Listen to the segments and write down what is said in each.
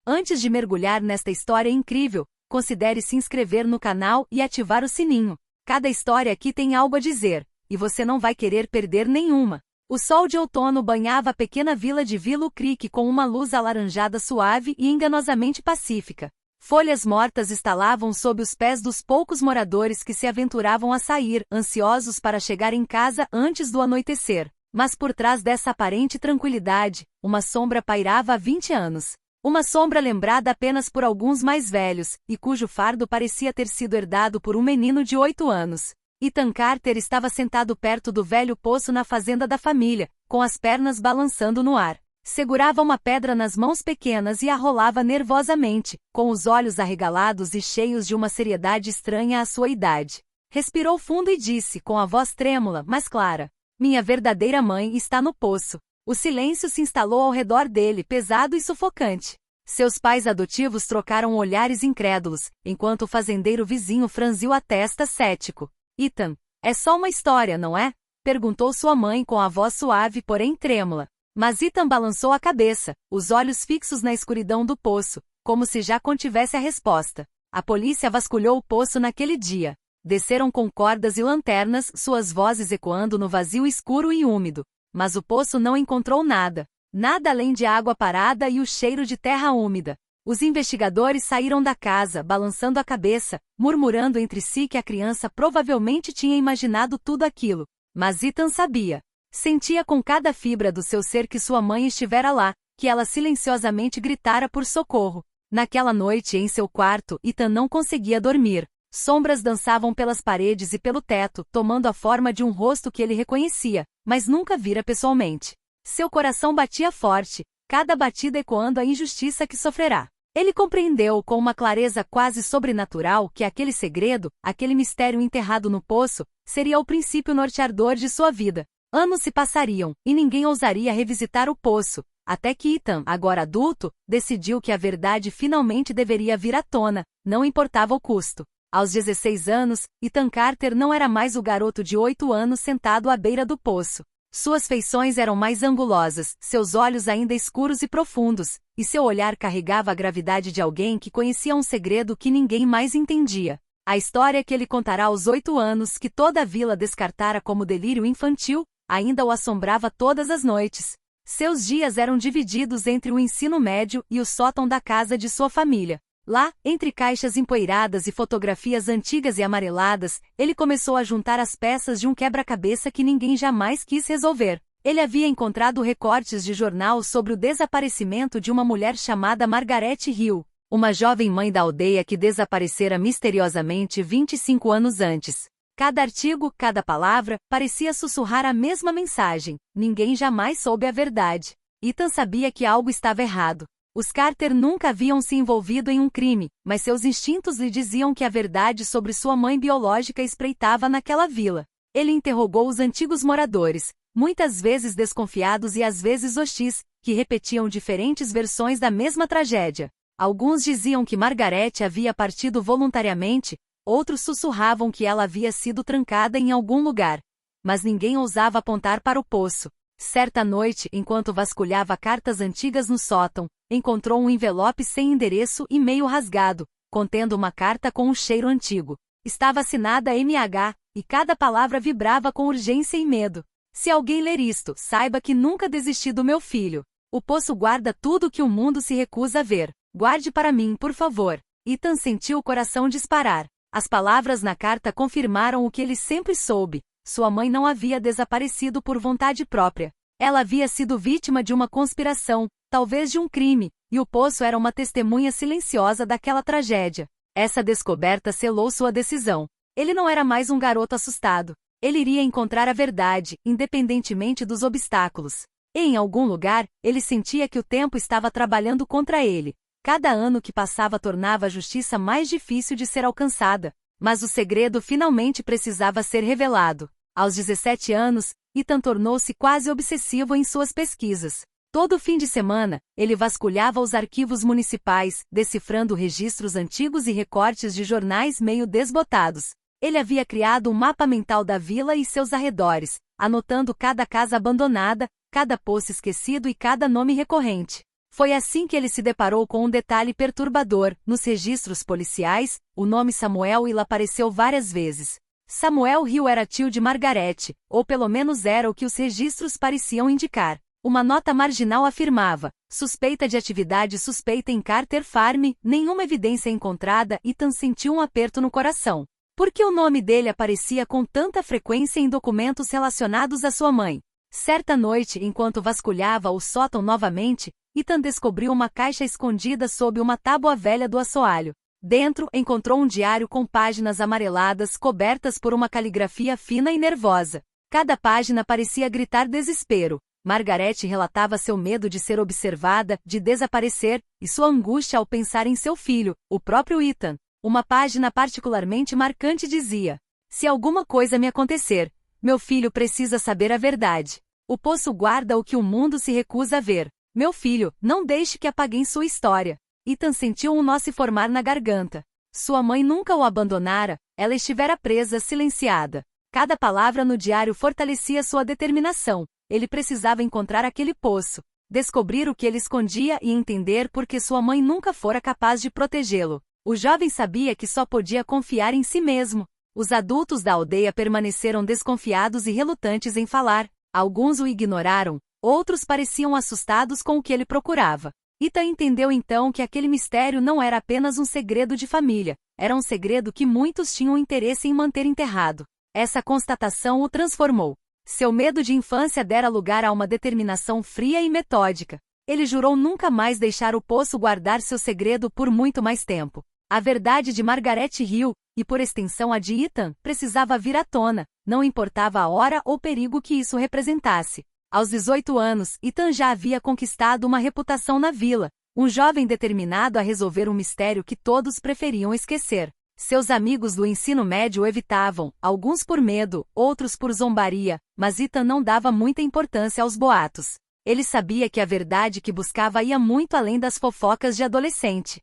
Antes de mergulhar nesta história incrível, considere se inscrever no canal e ativar o sininho. Cada história aqui tem algo a dizer, e você não vai querer perder nenhuma. O sol de outono banhava a pequena vila de Willow Creek com uma luz alaranjada suave e enganosamente pacífica. Folhas mortas estalavam sob os pés dos poucos moradores que se aventuravam a sair, ansiosos para chegar em casa antes do anoitecer. Mas por trás dessa aparente tranquilidade, uma sombra pairava há 20 anos. Uma sombra lembrada apenas por alguns mais velhos, e cujo fardo parecia ter sido herdado por um menino de 8 anos. Ethan Carter estava sentado perto do velho poço na fazenda da família, com as pernas balançando no ar. Segurava uma pedra nas mãos pequenas e a rolava nervosamente, com os olhos arregalados e cheios de uma seriedade estranha à sua idade. Respirou fundo e disse, com a voz trêmula, mas clara: "Minha verdadeira mãe está no poço." O silêncio se instalou ao redor dele, pesado e sufocante. Seus pais adotivos trocaram olhares incrédulos, enquanto o fazendeiro vizinho franziu a testa cético. "Ethan, é só uma história, não é?" perguntou sua mãe com a voz suave porém trêmula. Mas Ethan balançou a cabeça, os olhos fixos na escuridão do poço, como se já contivesse a resposta. A polícia vasculhou o poço naquele dia. Desceram com cordas e lanternas, suas vozes ecoando no vazio escuro e úmido. Mas o poço não encontrou nada. Nada além de água parada e o cheiro de terra úmida. Os investigadores saíram da casa, balançando a cabeça, murmurando entre si que a criança provavelmente tinha imaginado tudo aquilo. Mas Ethan sabia. Sentia com cada fibra do seu ser que sua mãe estivera lá, que ela silenciosamente gritara por socorro. Naquela noite, em seu quarto, Ethan não conseguia dormir. Sombras dançavam pelas paredes e pelo teto, tomando a forma de um rosto que ele reconhecia, mas nunca vira pessoalmente. Seu coração batia forte, cada batida ecoando a injustiça que sofrerá. Ele compreendeu com uma clareza quase sobrenatural que aquele segredo, aquele mistério enterrado no poço, seria o princípio norteador de sua vida. Anos se passariam, e ninguém ousaria revisitar o poço, até que Ethan, agora adulto, decidiu que a verdade finalmente deveria vir à tona, não importava o custo. Aos 16 anos, Ethan Carter não era mais o garoto de 8 anos sentado à beira do poço. Suas feições eram mais angulosas, seus olhos ainda escuros e profundos, e seu olhar carregava a gravidade de alguém que conhecia um segredo que ninguém mais entendia. A história que ele contará aos 8 anos, que toda a vila descartara como delírio infantil, ainda o assombrava todas as noites. Seus dias eram divididos entre o ensino médio e o sótão da casa de sua família. Lá, entre caixas empoeiradas e fotografias antigas e amareladas, ele começou a juntar as peças de um quebra-cabeça que ninguém jamais quis resolver. Ele havia encontrado recortes de jornal sobre o desaparecimento de uma mulher chamada Margaret Hill, uma jovem mãe da aldeia que desaparecera misteriosamente 25 anos antes. Cada artigo, cada palavra, parecia sussurrar a mesma mensagem: ninguém jamais soube a verdade. Ethan sabia que algo estava errado. Os Carter nunca haviam se envolvido em um crime, mas seus instintos lhe diziam que a verdade sobre sua mãe biológica espreitava naquela vila. Ele interrogou os antigos moradores, muitas vezes desconfiados e às vezes hostis, que repetiam diferentes versões da mesma tragédia. Alguns diziam que Margaret havia partido voluntariamente, outros sussurravam que ela havia sido trancada em algum lugar. Mas ninguém ousava apontar para o poço. Certa noite, enquanto vasculhava cartas antigas no sótão, encontrou um envelope sem endereço e meio rasgado, contendo uma carta com um cheiro antigo. Estava assinada MH, e cada palavra vibrava com urgência e medo. "Se alguém ler isto, saiba que nunca desisti do meu filho. O poço guarda tudo que o mundo se recusa a ver. Guarde para mim, por favor." Ethan sentiu o coração disparar. As palavras na carta confirmaram o que ele sempre soube. Sua mãe não havia desaparecido por vontade própria. Ela havia sido vítima de uma conspiração, talvez de um crime, e o poço era uma testemunha silenciosa daquela tragédia. Essa descoberta selou sua decisão. Ele não era mais um garoto assustado. Ele iria encontrar a verdade, independentemente dos obstáculos. E em algum lugar, ele sentia que o tempo estava trabalhando contra ele. Cada ano que passava tornava a justiça mais difícil de ser alcançada. Mas o segredo finalmente precisava ser revelado. Aos 17 anos, Ethan tornou-se quase obsessivo em suas pesquisas. Todo fim de semana, ele vasculhava os arquivos municipais, decifrando registros antigos e recortes de jornais meio desbotados. Ele havia criado um mapa mental da vila e seus arredores, anotando cada casa abandonada, cada poço esquecido e cada nome recorrente. Foi assim que ele se deparou com um detalhe perturbador. Nos registros policiais, o nome Samuel Hill apareceu várias vezes. Samuel Hill era tio de Margaret, ou pelo menos era o que os registros pareciam indicar. Uma nota marginal afirmava: suspeita de atividade suspeita em Carter Farm, nenhuma evidência encontrada. Ethan sentiu um aperto no coração. Por que o nome dele aparecia com tanta frequência em documentos relacionados à sua mãe? Certa noite, enquanto vasculhava o sótão novamente, Ethan descobriu uma caixa escondida sob uma tábua velha do assoalho. Dentro, encontrou um diário com páginas amareladas cobertas por uma caligrafia fina e nervosa. Cada página parecia gritar desespero. Margaret relatava seu medo de ser observada, de desaparecer, e sua angústia ao pensar em seu filho, o próprio Ethan. Uma página particularmente marcante dizia: se alguma coisa me acontecer, meu filho precisa saber a verdade. O poço guarda o que o mundo se recusa a ver. Meu filho, não deixe que apaguem sua história. Ethan sentiu um nó se formar na garganta. Sua mãe nunca o abandonara, ela estivera presa, silenciada. Cada palavra no diário fortalecia sua determinação. Ele precisava encontrar aquele poço, descobrir o que ele escondia e entender por que sua mãe nunca fora capaz de protegê-lo. O jovem sabia que só podia confiar em si mesmo. Os adultos da aldeia permaneceram desconfiados e relutantes em falar. Alguns o ignoraram, outros pareciam assustados com o que ele procurava. Ethan entendeu então que aquele mistério não era apenas um segredo de família, era um segredo que muitos tinham interesse em manter enterrado. Essa constatação o transformou. Seu medo de infância dera lugar a uma determinação fria e metódica. Ele jurou nunca mais deixar o poço guardar seu segredo por muito mais tempo. A verdade de Margaret Hill, e por extensão a de Ethan, precisava vir à tona, não importava a hora ou perigo que isso representasse. Aos 18 anos, Ethan já havia conquistado uma reputação na vila, um jovem determinado a resolver um mistério que todos preferiam esquecer. Seus amigos do ensino médio o evitavam, alguns por medo, outros por zombaria, mas Ethan não dava muita importância aos boatos. Ele sabia que a verdade que buscava ia muito além das fofocas de adolescente.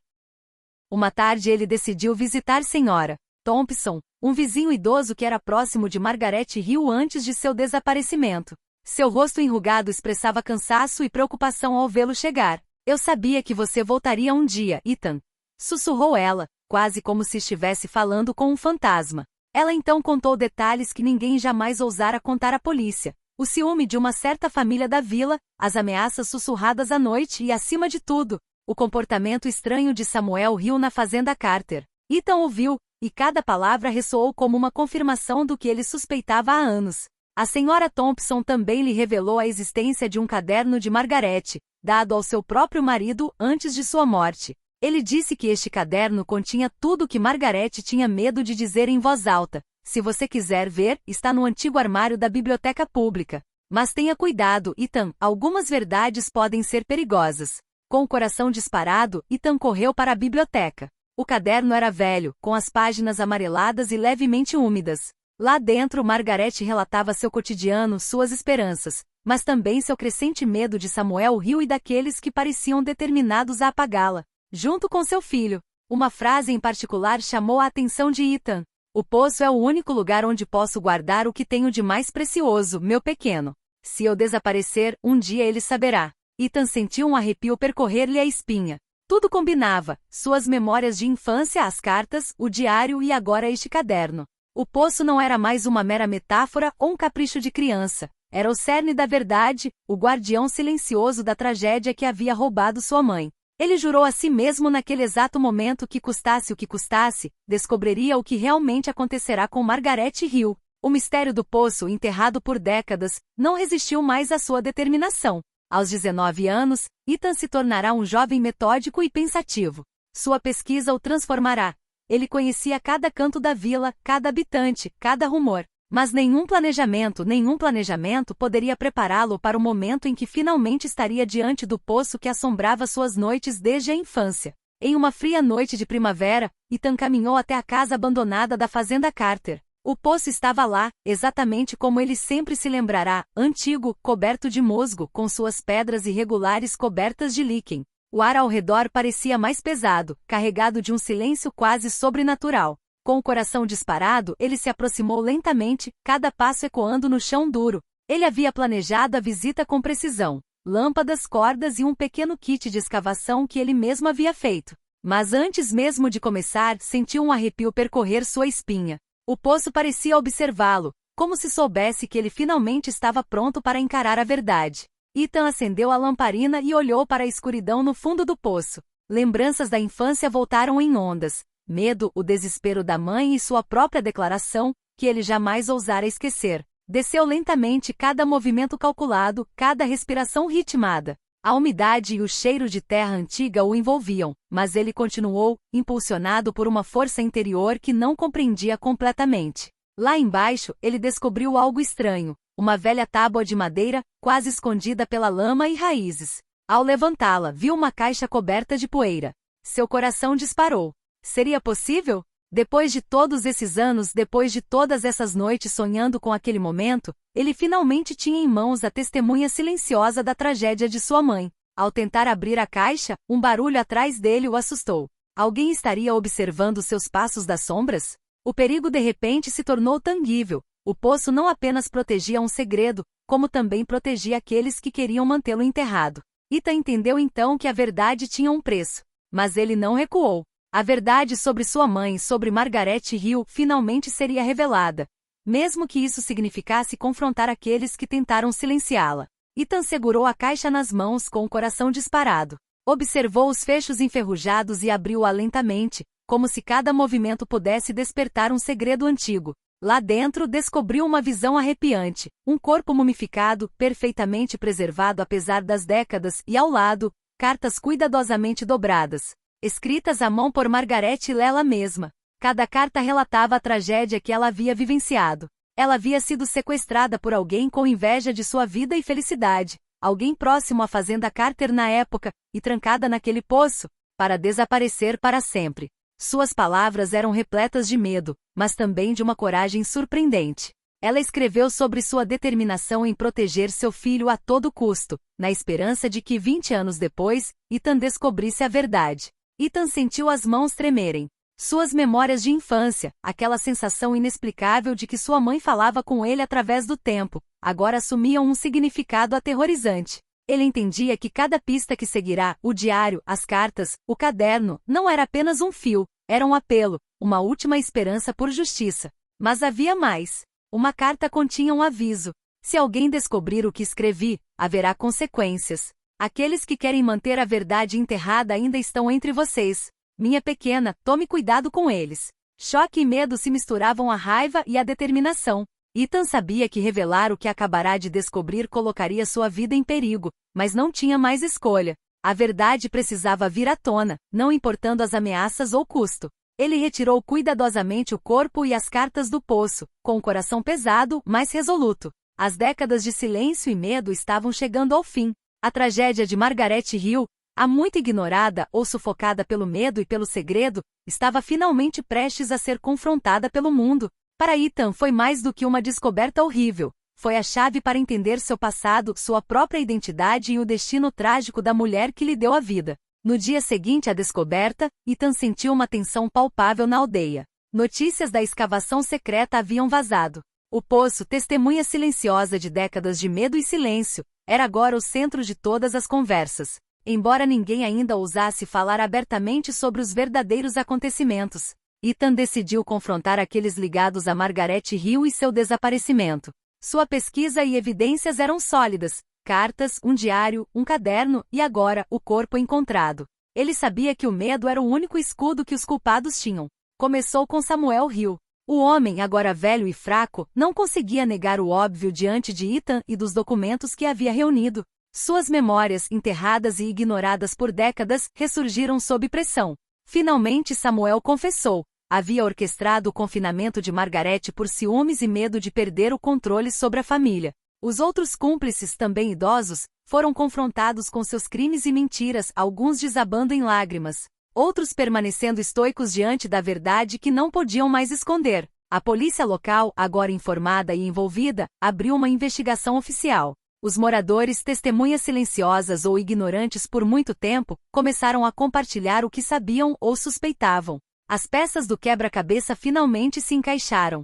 Uma tarde ele decidiu visitar Sra. Thompson, um vizinho idoso que era próximo de Margaret Hill antes de seu desaparecimento. Seu rosto enrugado expressava cansaço e preocupação ao vê-lo chegar. Eu sabia que você voltaria um dia, Ethan. Sussurrou ela, quase como se estivesse falando com um fantasma. Ela então contou detalhes que ninguém jamais ousara contar à polícia. O ciúme de uma certa família da vila, as ameaças sussurradas à noite e, acima de tudo, o comportamento estranho de Samuel Hill na fazenda Carter. Ethan ouviu, e cada palavra ressoou como uma confirmação do que ele suspeitava há anos. A Sra. Thompson também lhe revelou a existência de um caderno de Margaret, dado ao seu próprio marido antes de sua morte. Ele disse que este caderno continha tudo o que Margaret tinha medo de dizer em voz alta. Se você quiser ver, está no antigo armário da biblioteca pública. Mas tenha cuidado, Ethan, algumas verdades podem ser perigosas. Com o coração disparado, Ethan correu para a biblioteca. O caderno era velho, com as páginas amareladas e levemente úmidas. Lá dentro, Margaret relatava seu cotidiano, suas esperanças, mas também seu crescente medo de Samuel Hill e daqueles que pareciam determinados a apagá-la. Junto com seu filho. Uma frase em particular chamou a atenção de Ethan. O poço é o único lugar onde posso guardar o que tenho de mais precioso, meu pequeno. Se eu desaparecer, um dia ele saberá. Ethan sentiu um arrepio percorrer-lhe a espinha. Tudo combinava, suas memórias de infância, as cartas, o diário e agora este caderno. O poço não era mais uma mera metáfora ou um capricho de criança. Era o cerne da verdade, o guardião silencioso da tragédia que havia roubado sua mãe. Ele jurou a si mesmo naquele exato momento que custasse o que custasse, descobriria o que realmente acontecerá com Margaret Hill. O mistério do poço, enterrado por décadas, não resistiu mais à sua determinação. Aos 19 anos, Ethan se tornará um jovem metódico e pensativo. Sua pesquisa o transformará. Ele conhecia cada canto da vila, cada habitante, cada rumor. Mas nenhum planejamento poderia prepará-lo para o momento em que finalmente estaria diante do poço que assombrava suas noites desde a infância. Em uma fria noite de primavera, Ethan caminhou até a casa abandonada da fazenda Carter. O poço estava lá, exatamente como ele sempre se lembrará, antigo, coberto de musgo, com suas pedras irregulares cobertas de líquen. O ar ao redor parecia mais pesado, carregado de um silêncio quase sobrenatural. Com o coração disparado, ele se aproximou lentamente, cada passo ecoando no chão duro. Ele havia planejado a visita com precisão. lâmpadas, cordas e um pequeno kit de escavação que ele mesmo havia feito. Mas antes mesmo de começar, sentiu um arrepio percorrer sua espinha. O poço parecia observá-lo, como se soubesse que ele finalmente estava pronto para encarar a verdade. Ethan acendeu a lamparina e olhou para a escuridão no fundo do poço. Lembranças da infância voltaram em ondas. Medo, o desespero da mãe e sua própria declaração, que ele jamais ousara esquecer. Desceu lentamente, cada movimento calculado, cada respiração ritmada. A umidade e o cheiro de terra antiga o envolviam, mas ele continuou, impulsionado por uma força interior que não compreendia completamente. Lá embaixo, ele descobriu algo estranho, uma velha tábua de madeira, quase escondida pela lama e raízes. Ao levantá-la, viu uma caixa coberta de poeira. Seu coração disparou. Seria possível? Depois de todos esses anos, depois de todas essas noites sonhando com aquele momento, ele finalmente tinha em mãos a testemunha silenciosa da tragédia de sua mãe. Ao tentar abrir a caixa, um barulho atrás dele o assustou. Alguém estaria observando seus passos das sombras? O perigo de repente se tornou tangível. O poço não apenas protegia um segredo, como também protegia aqueles que queriam mantê-lo enterrado. Ethan entendeu então que a verdade tinha um preço. Mas ele não recuou. A verdade sobre sua mãe, sobre Margaret Hill, finalmente seria revelada. Mesmo que isso significasse confrontar aqueles que tentaram silenciá-la. Ethan segurou a caixa nas mãos com o coração disparado. Observou os fechos enferrujados e abriu-a lentamente, como se cada movimento pudesse despertar um segredo antigo. Lá dentro descobriu uma visão arrepiante, um corpo mumificado, perfeitamente preservado apesar das décadas, e ao lado, cartas cuidadosamente dobradas, escritas à mão por Margaret e ela mesma. Cada carta relatava a tragédia que ela havia vivenciado. Ela havia sido sequestrada por alguém com inveja de sua vida e felicidade, alguém próximo à fazenda Carter na época, e trancada naquele poço, para desaparecer para sempre. Suas palavras eram repletas de medo, mas também de uma coragem surpreendente. Ela escreveu sobre sua determinação em proteger seu filho a todo custo, na esperança de que 20 anos depois, Ethan descobrisse a verdade. Ethan sentiu as mãos tremerem. Suas memórias de infância, aquela sensação inexplicável de que sua mãe falava com ele através do tempo, agora assumiam um significado aterrorizante. Ele entendia que cada pista que seguirá, o diário, as cartas, o caderno, não era apenas um fio, era um apelo, uma última esperança por justiça. Mas havia mais. Uma carta continha um aviso. Se alguém descobrir o que escrevi, haverá consequências. Aqueles que querem manter a verdade enterrada ainda estão entre vocês. Minha pequena, tome cuidado com eles. Choque e medo se misturavam à raiva e à determinação. Ethan sabia que revelar o que acabará de descobrir colocaria sua vida em perigo, mas não tinha mais escolha. A verdade precisava vir à tona, não importando as ameaças ou custo. Ele retirou cuidadosamente o corpo e as cartas do poço, com o coração pesado, mas resoluto. As décadas de silêncio e medo estavam chegando ao fim. A tragédia de Margaret Hill, há muito ignorada ou sufocada pelo medo e pelo segredo, estava finalmente prestes a ser confrontada pelo mundo. Para Ethan foi mais do que uma descoberta horrível. Foi a chave para entender seu passado, sua própria identidade e o destino trágico da mulher que lhe deu a vida. No dia seguinte à descoberta, Ethan sentiu uma tensão palpável na aldeia. Notícias da escavação secreta haviam vazado. O poço, testemunha silenciosa de décadas de medo e silêncio, era agora o centro de todas as conversas. Embora ninguém ainda ousasse falar abertamente sobre os verdadeiros acontecimentos, Ethan decidiu confrontar aqueles ligados a Margaret Hill e seu desaparecimento. Sua pesquisa e evidências eram sólidas. Cartas, um diário, um caderno, e agora, o corpo encontrado. Ele sabia que o medo era o único escudo que os culpados tinham. Começou com Samuel Hill. O homem, agora velho e fraco, não conseguia negar o óbvio diante de Ethan e dos documentos que havia reunido. Suas memórias, enterradas e ignoradas por décadas, ressurgiram sob pressão. Finalmente Samuel confessou. Havia orquestrado o confinamento de Margaret por ciúmes e medo de perder o controle sobre a família. Os outros cúmplices, também idosos, foram confrontados com seus crimes e mentiras, alguns desabando em lágrimas, outros permanecendo estoicos diante da verdade que não podiam mais esconder. A polícia local, agora informada e envolvida, abriu uma investigação oficial. Os moradores, testemunhas silenciosas ou ignorantes por muito tempo, começaram a compartilhar o que sabiam ou suspeitavam. As peças do quebra-cabeça finalmente se encaixaram.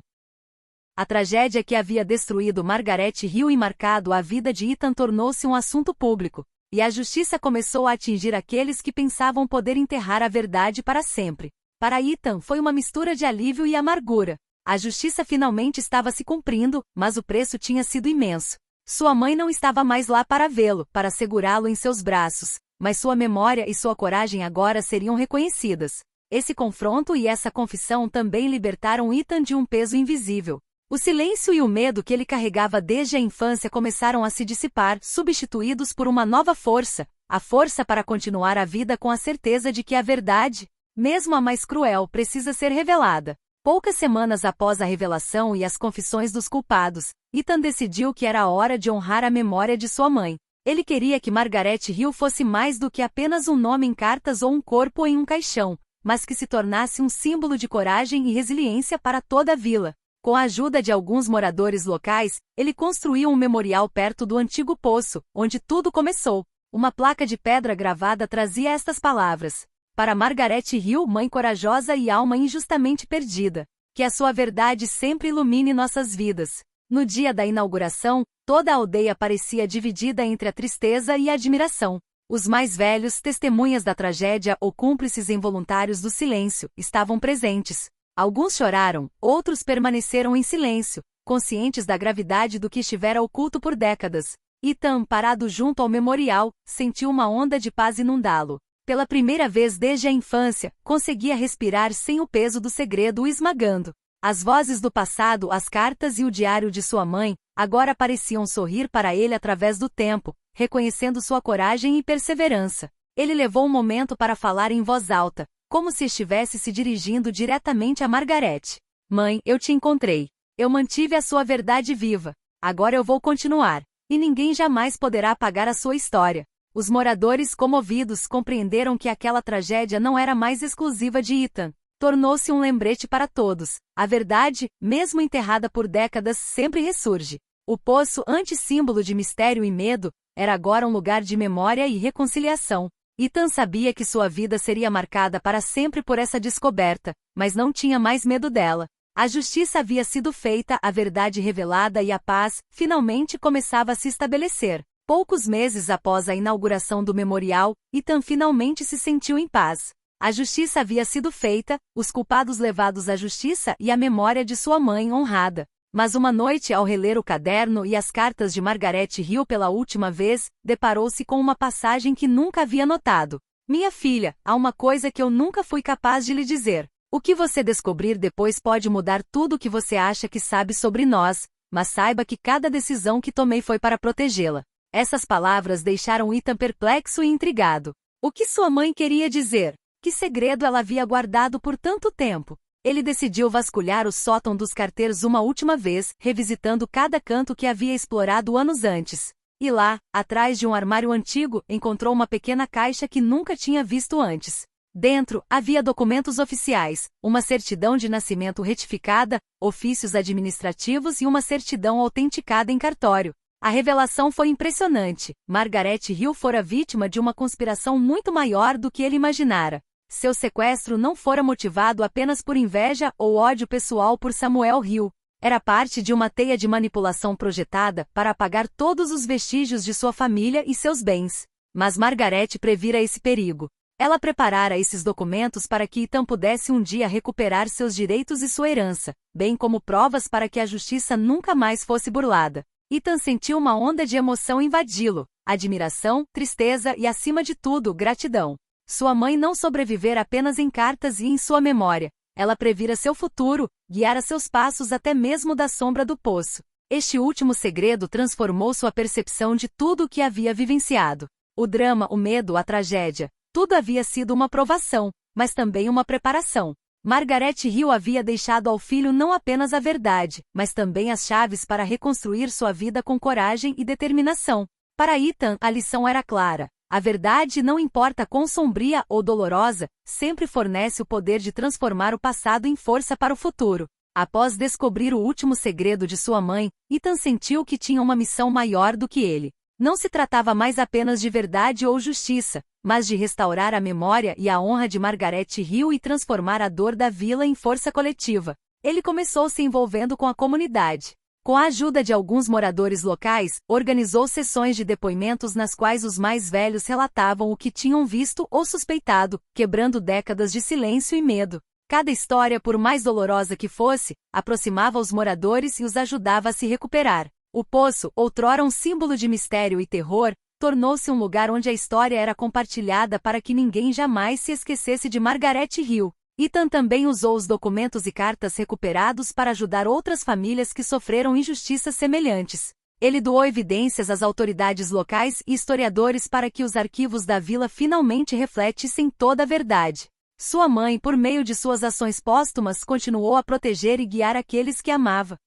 A tragédia que havia destruído Margaret Hill e marcado a vida de Ethan tornou-se um assunto público, e a justiça começou a atingir aqueles que pensavam poder enterrar a verdade para sempre. Para Ethan foi uma mistura de alívio e amargura. A justiça finalmente estava se cumprindo, mas o preço tinha sido imenso. Sua mãe não estava mais lá para vê-lo, para segurá-lo em seus braços, mas sua memória e sua coragem agora seriam reconhecidas. Esse confronto e essa confissão também libertaram Ethan de um peso invisível. O silêncio e o medo que ele carregava desde a infância começaram a se dissipar, substituídos por uma nova força, a força para continuar a vida com a certeza de que a verdade, mesmo a mais cruel, precisa ser revelada. Poucas semanas após a revelação e as confissões dos culpados, Ethan decidiu que era a hora de honrar a memória de sua mãe. Ele queria que Margaret Hill fosse mais do que apenas um nome em cartas ou um corpo em um caixão, mas que se tornasse um símbolo de coragem e resiliência para toda a vila. Com a ajuda de alguns moradores locais, ele construiu um memorial perto do antigo poço, onde tudo começou. Uma placa de pedra gravada trazia estas palavras: para Margaret Hill, mãe corajosa e alma injustamente perdida. Que a sua verdade sempre ilumine nossas vidas. No dia da inauguração, toda a aldeia parecia dividida entre a tristeza e a admiração. Os mais velhos, testemunhas da tragédia ou cúmplices involuntários do silêncio, estavam presentes. Alguns choraram, outros permaneceram em silêncio, conscientes da gravidade do que estivera oculto por décadas. Ethan, parado junto ao memorial, sentiu uma onda de paz inundá-lo. Pela primeira vez desde a infância, conseguia respirar sem o peso do segredo o esmagando. As vozes do passado, as cartas e o diário de sua mãe, agora pareciam sorrir para ele através do tempo, reconhecendo sua coragem e perseverança. Ele levou um momento para falar em voz alta, como se estivesse se dirigindo diretamente a Margaret. Mãe, eu te encontrei. Eu mantive a sua verdade viva. Agora eu vou continuar. E ninguém jamais poderá apagar a sua história. Os moradores, comovidos, compreenderam que aquela tragédia não era mais exclusiva de Ethan. Tornou-se um lembrete para todos. A verdade, mesmo enterrada por décadas, sempre ressurge. O poço, antes símbolo de mistério e medo, era agora um lugar de memória e reconciliação. Ethan sabia que sua vida seria marcada para sempre por essa descoberta, mas não tinha mais medo dela. A justiça havia sido feita, a verdade revelada e a paz, finalmente começava a se estabelecer. Poucos meses após a inauguração do memorial, Ethan finalmente se sentiu em paz. A justiça havia sido feita, os culpados levados à justiça e a memória de sua mãe honrada. Mas uma noite, ao reler o caderno e as cartas de Margaret Hill pela última vez, deparou-se com uma passagem que nunca havia notado. Minha filha, há uma coisa que eu nunca fui capaz de lhe dizer. O que você descobrir depois pode mudar tudo o que você acha que sabe sobre nós, mas saiba que cada decisão que tomei foi para protegê-la. Essas palavras deixaram Ethan perplexo e intrigado. O que sua mãe queria dizer? Que segredo ela havia guardado por tanto tempo? Ele decidiu vasculhar o sótão dos carteiros uma última vez, revisitando cada canto que havia explorado anos antes. E lá, atrás de um armário antigo, encontrou uma pequena caixa que nunca tinha visto antes. Dentro, havia documentos oficiais, uma certidão de nascimento retificada, ofícios administrativos e uma certidão autenticada em cartório. A revelação foi impressionante. Margaret Hill fora vítima de uma conspiração muito maior do que ele imaginara. Seu sequestro não fora motivado apenas por inveja ou ódio pessoal por Samuel Hill. Era parte de uma teia de manipulação projetada para apagar todos os vestígios de sua família e seus bens. Mas Margaret previra esse perigo. Ela preparara esses documentos para que Ethan pudesse um dia recuperar seus direitos e sua herança, bem como provas para que a justiça nunca mais fosse burlada. Ethan sentiu uma onda de emoção invadi-lo, admiração, tristeza e, acima de tudo, gratidão. Sua mãe não sobrevivera apenas em cartas e em sua memória. Ela previra seu futuro, guiara seus passos até mesmo da sombra do poço. Este último segredo transformou sua percepção de tudo o que havia vivenciado. O drama, o medo, a tragédia. Tudo havia sido uma provação, mas também uma preparação. Margaret Hill havia deixado ao filho não apenas a verdade, mas também as chaves para reconstruir sua vida com coragem e determinação. Para Ethan, a lição era clara. A verdade, não importa quão sombria ou dolorosa, sempre fornece o poder de transformar o passado em força para o futuro. Após descobrir o último segredo de sua mãe, Ethan sentiu que tinha uma missão maior do que ele. Não se tratava mais apenas de verdade ou justiça, mas de restaurar a memória e a honra de Margaret Hill e transformar a dor da vila em força coletiva. Ele começou se envolvendo com a comunidade. Com a ajuda de alguns moradores locais, organizou sessões de depoimentos nas quais os mais velhos relatavam o que tinham visto ou suspeitado, quebrando décadas de silêncio e medo. Cada história, por mais dolorosa que fosse, aproximava os moradores e os ajudava a se recuperar. O poço, outrora um símbolo de mistério e terror, tornou-se um lugar onde a história era compartilhada para que ninguém jamais se esquecesse de Margaret Hill. Ethan também usou os documentos e cartas recuperados para ajudar outras famílias que sofreram injustiças semelhantes. Ele doou evidências às autoridades locais e historiadores para que os arquivos da vila finalmente refletissem toda a verdade. Sua mãe, por meio de suas ações póstumas, continuou a proteger e guiar aqueles que amava.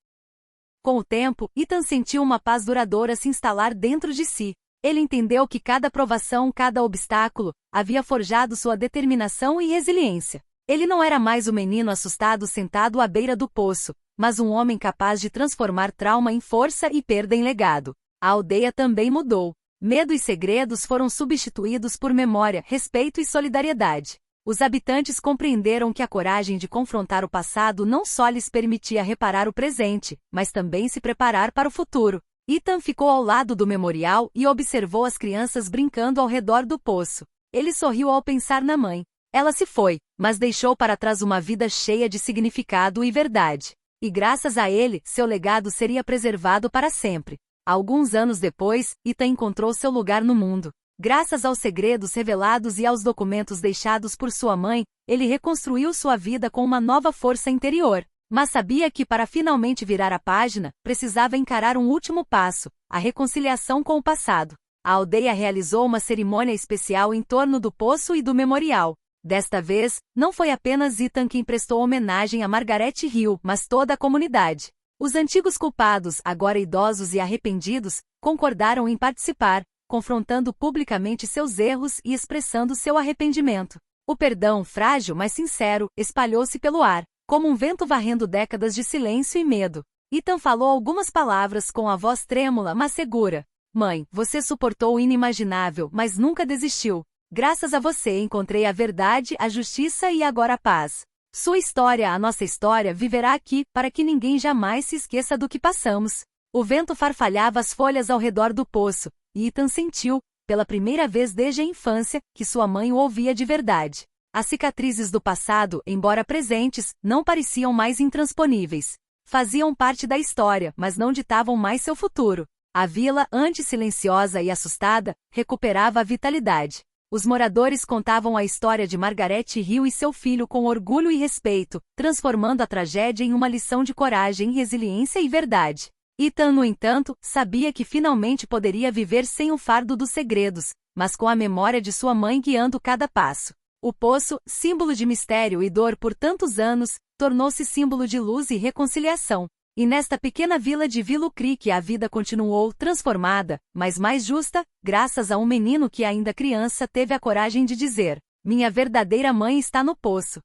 Com o tempo, Ethan sentiu uma paz duradoura se instalar dentro de si. Ele entendeu que cada provação, cada obstáculo, havia forjado sua determinação e resiliência. Ele não era mais o menino assustado sentado à beira do poço, mas um homem capaz de transformar trauma em força e perda em legado. A aldeia também mudou. Medo e segredos foram substituídos por memória, respeito e solidariedade. Os habitantes compreenderam que a coragem de confrontar o passado não só lhes permitia reparar o presente, mas também se preparar para o futuro. Ethan ficou ao lado do memorial e observou as crianças brincando ao redor do poço. Ele sorriu ao pensar na mãe. Ela se foi, mas deixou para trás uma vida cheia de significado e verdade. E graças a ele, seu legado seria preservado para sempre. Alguns anos depois, Ethan encontrou seu lugar no mundo. Graças aos segredos revelados e aos documentos deixados por sua mãe, ele reconstruiu sua vida com uma nova força interior. Mas sabia que para finalmente virar a página, precisava encarar um último passo, a reconciliação com o passado. A aldeia realizou uma cerimônia especial em torno do poço e do memorial. Desta vez, não foi apenas Ethan quem prestou homenagem a Margaret Hill, mas toda a comunidade. Os antigos culpados, agora idosos e arrependidos, concordaram em participar, confrontando publicamente seus erros e expressando seu arrependimento. O perdão, frágil mas sincero, espalhou-se pelo ar, como um vento varrendo décadas de silêncio e medo. Ethan falou algumas palavras com a voz trêmula mas segura. Mãe, você suportou o inimaginável, mas nunca desistiu. Graças a você encontrei a verdade, a justiça e agora a paz. Sua história, a nossa história, viverá aqui, para que ninguém jamais se esqueça do que passamos. O vento farfalhava as folhas ao redor do poço, e Ethan sentiu, pela primeira vez desde a infância, que sua mãe o ouvia de verdade. As cicatrizes do passado, embora presentes, não pareciam mais intransponíveis. Faziam parte da história, mas não ditavam mais seu futuro. A vila, antes silenciosa e assustada, recuperava a vitalidade. Os moradores contavam a história de Margaret Hill e seu filho com orgulho e respeito, transformando a tragédia em uma lição de coragem, resiliência e verdade. Ethan, no entanto, sabia que finalmente poderia viver sem o fardo dos segredos, mas com a memória de sua mãe guiando cada passo. O poço, símbolo de mistério e dor por tantos anos, tornou-se símbolo de luz e reconciliação. E nesta pequena vila de Willow Creek a vida continuou transformada, mas mais justa, graças a um menino que ainda criança teve a coragem de dizer: minha verdadeira mãe está no poço.